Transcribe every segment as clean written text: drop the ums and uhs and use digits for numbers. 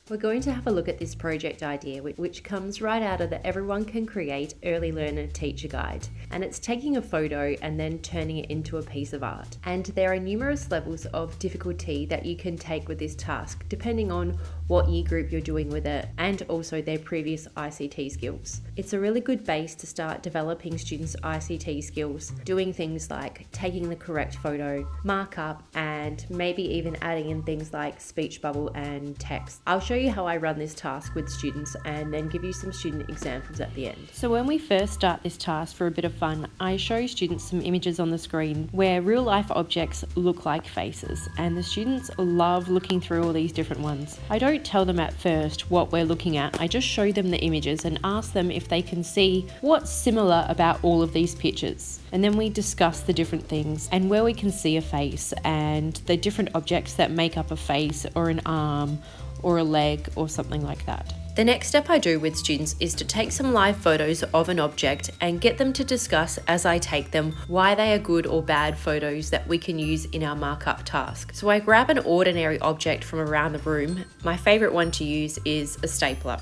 We're going to have a look at this project idea, which comes right out of the Everyone Can Create Early Learner Teacher Guide. And it's taking a photo and then turning it into a piece of art. And there are numerous levels of difficulty that you can take with this task, depending on what year group you're doing with it and also their previous ICT skills. It's a really good base to start developing students' ICT skills, doing things like taking the correct photo, markup, and maybe even adding in things like speech bubble and text. I'll show you how I run this task with students and then give you some student examples at the end. So when we first start this task for a bit of fun, I show students some images on the screen where real life objects look like faces, and the students love looking through all these different ones. I don't tell them at first what we're looking at, I just show them the images and ask them if they can see what's similar about all of these pictures. And then we discuss the different things and where we can see a face and the different objects that make up a face or an arm or a leg or something like that. The next step I do with students is to take some live photos of an object and get them to discuss as I take them why they are good or bad photos that we can use in our markup task. So I grab an ordinary object from around the room. My favourite one to use is a stapler.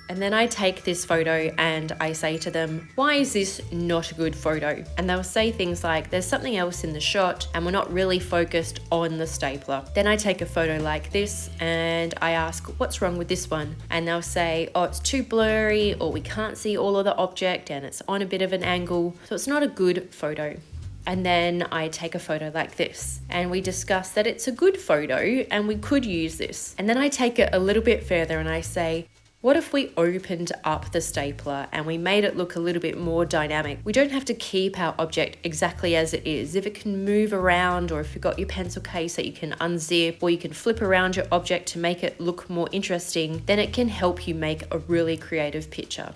And then I take this photo and I say to them, why is this not a good photo? And they'll say things like, there's something else in the shot and we're not really focused on the stapler. Then I take a photo like this and I ask, what's wrong with this one? And they'll say, oh, it's too blurry, or we can't see all of the object and it's on a bit of an angle, so it's not a good photo. And then I take a photo like this and we discuss that it's a good photo and we could use this. And then I take it a little bit further and I say, what if we opened up the stapler and we made it look a little bit more dynamic? We don't have to keep our object exactly as it is. If it can move around, or if you've got your pencil case that you can unzip, or you can flip around your object to make it look more interesting, then it can help you make a really creative picture.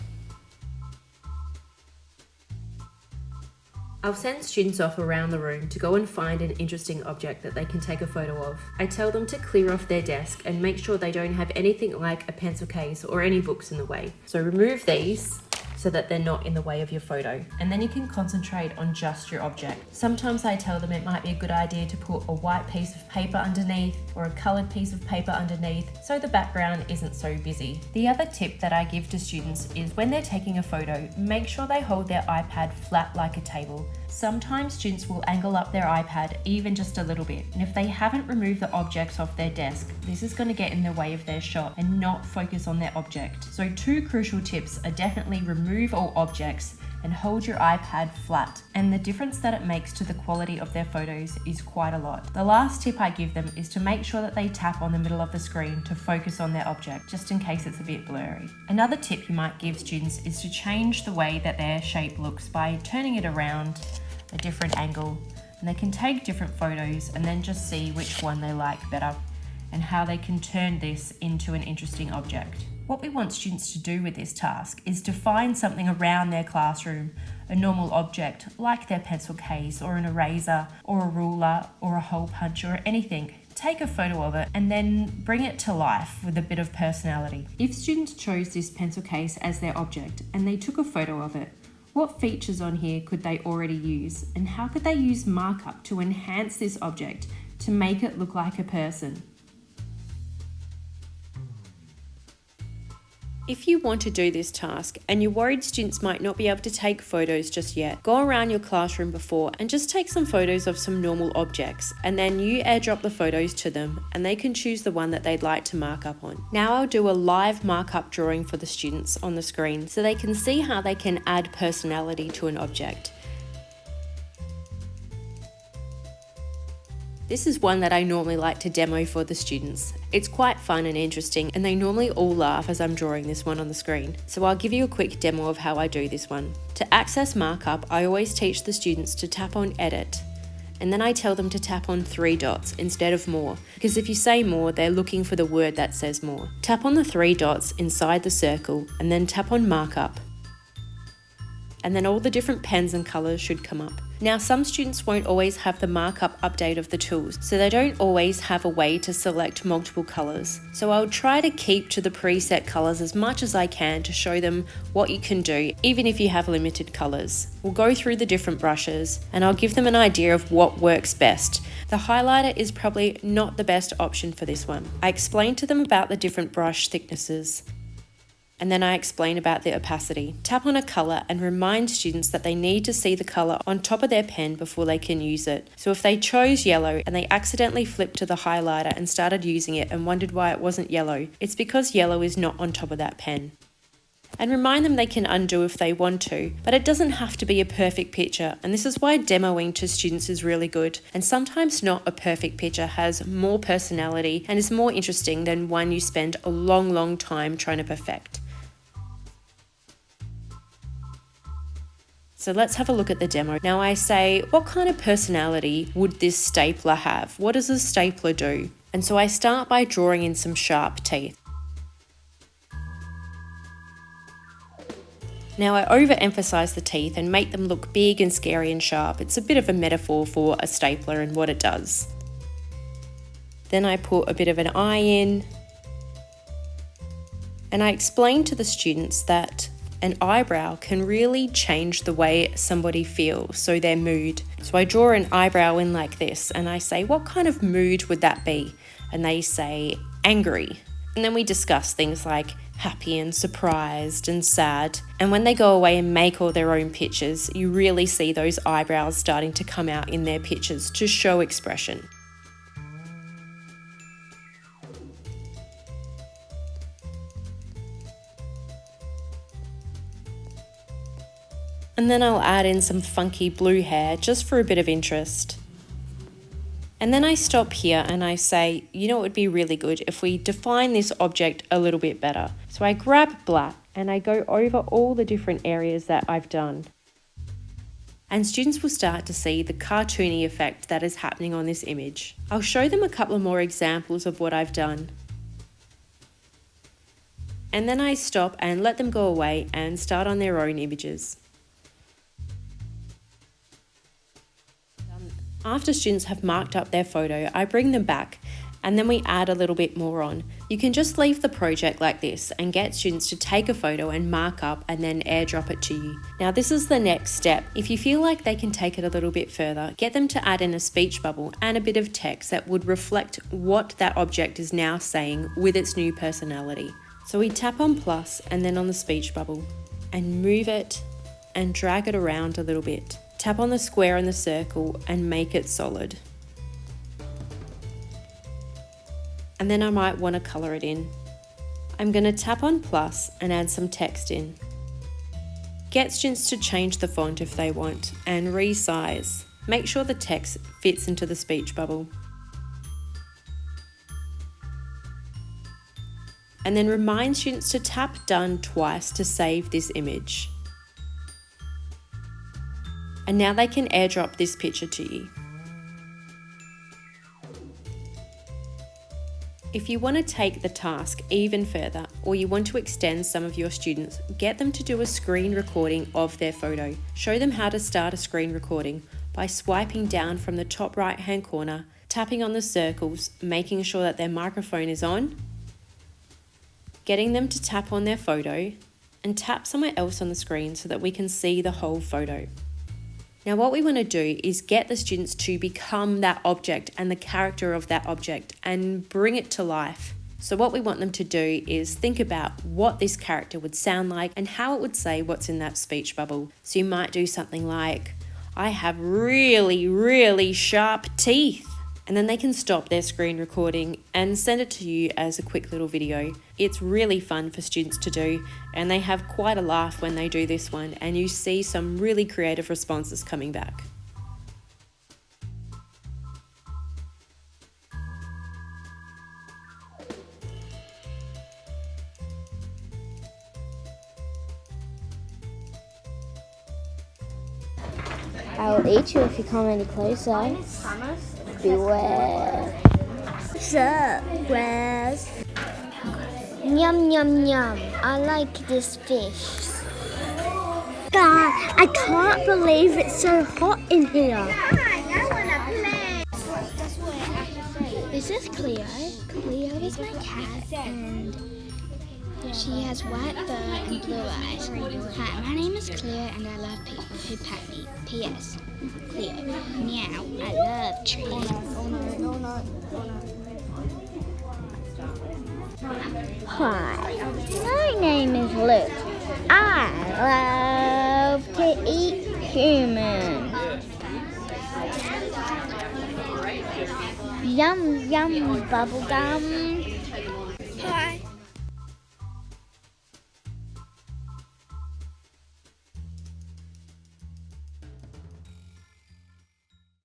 I'll send students off around the room to go and find an interesting object that they can take a photo of. I tell them to clear off their desk and make sure they don't have anything like a pencil case or any books in the way. So remove these so that they're not in the way of your photo. And then you can concentrate on just your object. Sometimes I tell them it might be a good idea to put a white piece of paper underneath or a coloured piece of paper underneath so the background isn't so busy. The other tip that I give to students is when they're taking a photo, make sure they hold their iPad flat like a table. Sometimes students will angle up their iPad even just a little bit, and if they haven't removed the objects off their desk, this is going to get in the way of their shot and not focus on their object. So 2 crucial tips are definitely remove all objects and hold your iPad flat, and the difference that it makes to the quality of their photos is quite a lot. The last tip I give them is to make sure that they tap on the middle of the screen to focus on their object, just in case it's a bit blurry. Another tip you might give students is to change the way that their shape looks by turning it around a different angle, and they can take different photos and then just see which one they like better and how they can turn this into an interesting object. What we want students to do with this task is to find something around their classroom, a normal object like their pencil case or an eraser or a ruler or a hole puncher or anything. Take a photo of it and then bring it to life with a bit of personality. If students chose this pencil case as their object and they took a photo of it, what features on here could they already use, and how could they use markup to enhance this object to make it look like a person? If you want to do this task and you're worried students might not be able to take photos just yet, go around your classroom before and just take some photos of some normal objects, and then you airdrop the photos to them and they can choose the one that they'd like to mark up on. Now I'll do a live markup drawing for the students on the screen so they can see how they can add personality to an object. This is one that I normally like to demo for the students. It's quite fun and interesting, and they normally all laugh as I'm drawing this one on the screen. So I'll give you a quick demo of how I do this one. To access markup, I always teach the students to tap on edit, and then I tell them to tap on 3 dots instead of more, because if you say more, they're looking for the word that says more. Tap on the 3 dots inside the circle, and then tap on markup. And then all the different pens and colours should come up. Now, some students won't always have the markup update of the tools, so they don't always have a way to select multiple colours. So I'll try to keep to the preset colours as much as I can to show them what you can do, even if you have limited colours. We'll go through the different brushes and I'll give them an idea of what works best. The highlighter is probably not the best option for this one. I explain to them about the different brush thicknesses. And then I explain about the opacity. Tap on a colour and remind students that they need to see the colour on top of their pen before they can use it. So if they chose yellow and they accidentally flipped to the highlighter and started using it and wondered why it wasn't yellow, it's because yellow is not on top of that pen. And remind them they can undo if they want to, but it doesn't have to be a perfect picture, and this is why demoing to students is really good. And sometimes not a perfect picture has more personality and is more interesting than one you spend a long time trying to perfect. So let's have a look at the demo. Now I say, what kind of personality would this stapler have? What does a stapler do? And so I start by drawing in some sharp teeth. Now I overemphasize the teeth and make them look big and scary and sharp. It's a bit of a metaphor for a stapler and what it does. Then I put a bit of an eye in. And I explain to the students that an eyebrow can really change the way somebody feels, so their mood. So I draw an eyebrow in like this and I say, what kind of mood would that be? And they say, angry. And then we discuss things like happy and surprised and sad. And when they go away and make all their own pictures, you really see those eyebrows starting to come out in their pictures to show expression. And then I'll add in some funky blue hair just for a bit of interest. And then I stop here and I say, you know, it would be really good if we define this object a little bit better. So I grab black and I go over all the different areas that I've done. And students will start to see the cartoony effect that is happening on this image. I'll show them a couple of more examples of what I've done. And then I stop and let them go away and start on their own images. After students have marked up their photo, I bring them back and then we add a little bit more on. You can just leave the project like this and get students to take a photo and mark up and then airdrop it to you. Now this is the next step. If you feel like they can take it a little bit further, get them to add in a speech bubble and a bit of text that would reflect what that object is now saying with its new personality. So we tap on plus and then on the speech bubble and move it and drag it around a little bit. Tap on the square and the circle and make it solid. And then I might want to colour it in. I'm going to tap on plus and add some text in. Get students to change the font if they want and resize. Make sure the text fits into the speech bubble. And then remind students to tap done twice to save this image. And now they can airdrop this picture to you. If you want to take the task even further, or you want to extend some of your students, get them to do a screen recording of their photo. Show them how to start a screen recording by swiping down from the top right hand corner, tapping on the circles, making sure that their microphone is on, getting them to tap on their photo, and tap somewhere else on the screen so that we can see the whole photo. Now what we want to do is get the students to become that object and the character of that object and bring it to life. So what we want them to do is think about what this character would sound like and how it would say what's in that speech bubble. So you might do something like, I have really sharp teeth. And then they can stop their screen recording and send it to you as a quick little video. It's really fun for students to do, and they have quite a laugh when they do this one, and you see some really creative responses coming back. I'll eat you if you come any closer. Beware. Grass. Yum, yum, yum. I like this fish. God, I can't believe it's so hot in here. This is Cleo. Cleo is my cat and she has white fur and blue eyes. Hi, my name is Cleo and I love people who pet me. P.S. Cleo. Meow. I love trees. Hi, my name is Luke. I love to eat humans. Yum, yum, bubblegum. Hi,